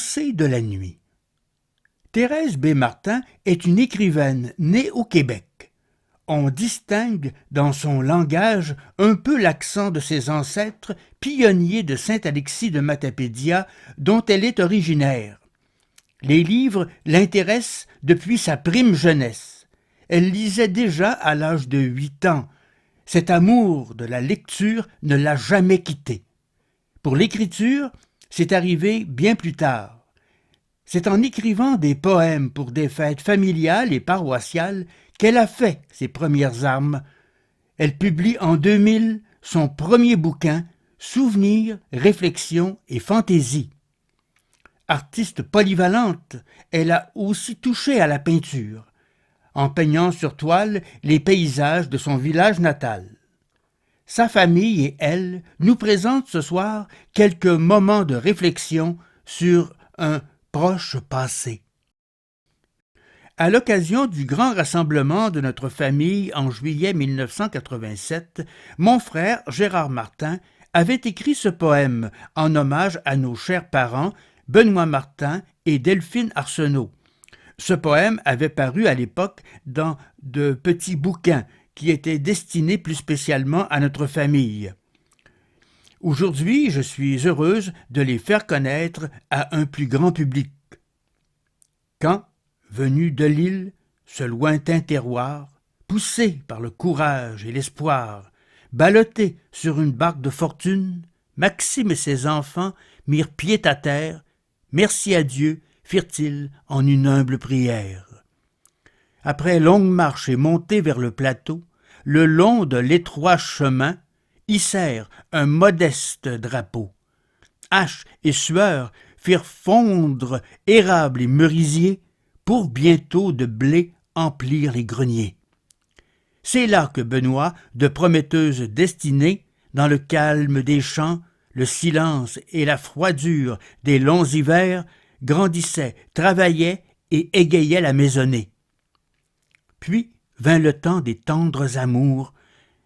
Pensée de la nuit. Thérèse B. Martin est une écrivaine née au Québec. On distingue dans son langage un peu l'accent de ses ancêtres pionniers de Saint-Alexis de Matapédia, dont elle est originaire. Les livres l'intéressent depuis sa prime jeunesse. Elle lisait déjà à l'âge de 8 ans. Cet amour de la lecture ne l'a jamais quitté. Pour l'écriture, c'est arrivé bien plus tard. C'est en écrivant des poèmes pour des fêtes familiales et paroissiales qu'elle a fait ses premières armes. Elle publie en 2000 son premier bouquin, Souvenirs, réflexions et fantaisie. Artiste polyvalente, elle a aussi touché à la peinture, en peignant sur toile les paysages de son village natal. Sa famille et elle nous présentent ce soir quelques moments de réflexion sur un proche passé. À l'occasion du grand rassemblement de notre famille en juillet 1987, mon frère Gérard Martin avait écrit ce poème en hommage à nos chers parents Benoît Martin et Delphine Arsenault. Ce poème avait paru à l'époque dans de petits bouquins qui étaient destinés plus spécialement à notre famille. Aujourd'hui, je suis heureuse de les faire connaître à un plus grand public. Quand, venu de l'île, ce lointain terroir, poussé par le courage et l'espoir, ballotté sur une barque de fortune, Maxime et ses enfants mirent pied à terre, merci à Dieu, firent-ils en une humble prière. Après longue marche et montée vers le plateau, le long de l'étroit chemin, hissèrent un modeste drapeau. Haches et sueurs firent fondre érables et merisiers pour bientôt de blé emplir les greniers. C'est là que Benoît, de prometteuse destinée, dans le calme des champs, le silence et la froidure des longs hivers, grandissait, travaillait et égayait la maisonnée. Puis vint le temps des tendres amours.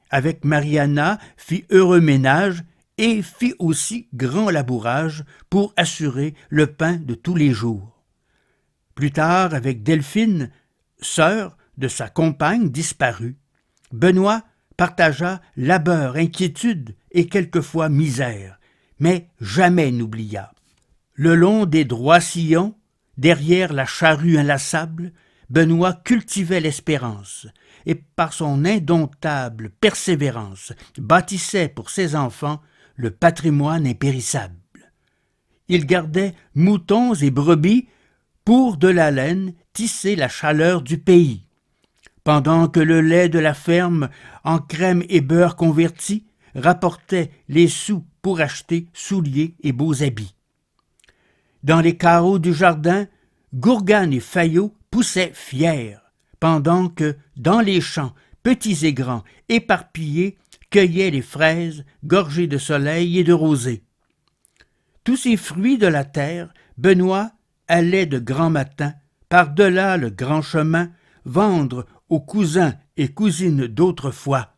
Avec Mariana fit heureux ménage et fit aussi grand labourage pour assurer le pain de tous les jours. Plus tard, avec Delphine, sœur de sa compagne disparue, Benoît partagea labeur, inquiétude et quelquefois misère, mais jamais n'oublia. Le long des droits sillons, derrière la charrue inlassable, Benoît cultivait l'espérance et par son indomptable persévérance bâtissait pour ses enfants le patrimoine impérissable. Il gardait moutons et brebis pour de la laine tisser la chaleur du pays, pendant que le lait de la ferme, en crème et beurre converti, rapportait les sous pour acheter souliers et beaux habits. Dans les carreaux du jardin, Gourgane et Fayot poussaient fiers, pendant que, dans les champs, petits et grands, éparpillés, cueillaient les fraises, gorgées de soleil et de rosée. Tous ces fruits de la terre, Benoît allait de grand matin, par-delà le grand chemin, vendre aux cousins et cousines d'autrefois.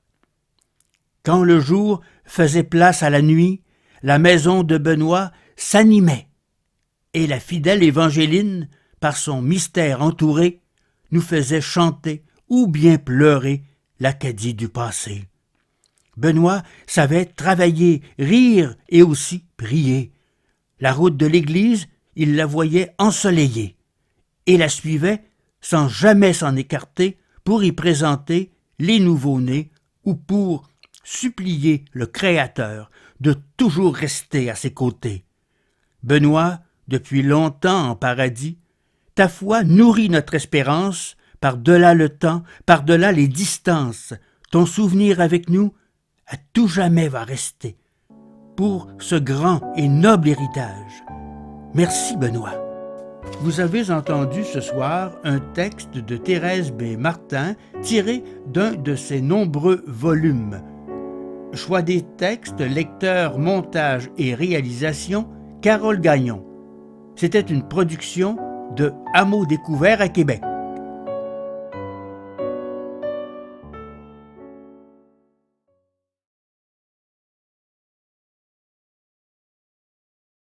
Quand le jour faisait place à la nuit, la maison de Benoît s'animait, et la fidèle Évangéline, par son mystère entourée, nous faisait chanter ou bien pleurer l'Acadie du passé. Benoît savait travailler, rire et aussi prier. La route de l'église, il la voyait ensoleillée et la suivait sans jamais s'en écarter pour y présenter les nouveau-nés ou pour supplier le Créateur de toujours rester à ses côtés. Benoît, depuis longtemps en paradis, ta foi nourrit notre espérance, par-delà le temps, par-delà les distances. Ton souvenir avec nous, à tout jamais va rester, pour ce grand et noble héritage. Merci Benoît. Vous avez entendu ce soir un texte de Thérèse B. Martin tiré d'un de ses nombreux volumes. Choix des textes, lecteur, montage et réalisation, Carole Gagnon. C'était une production de Hameau Découvert à Québec.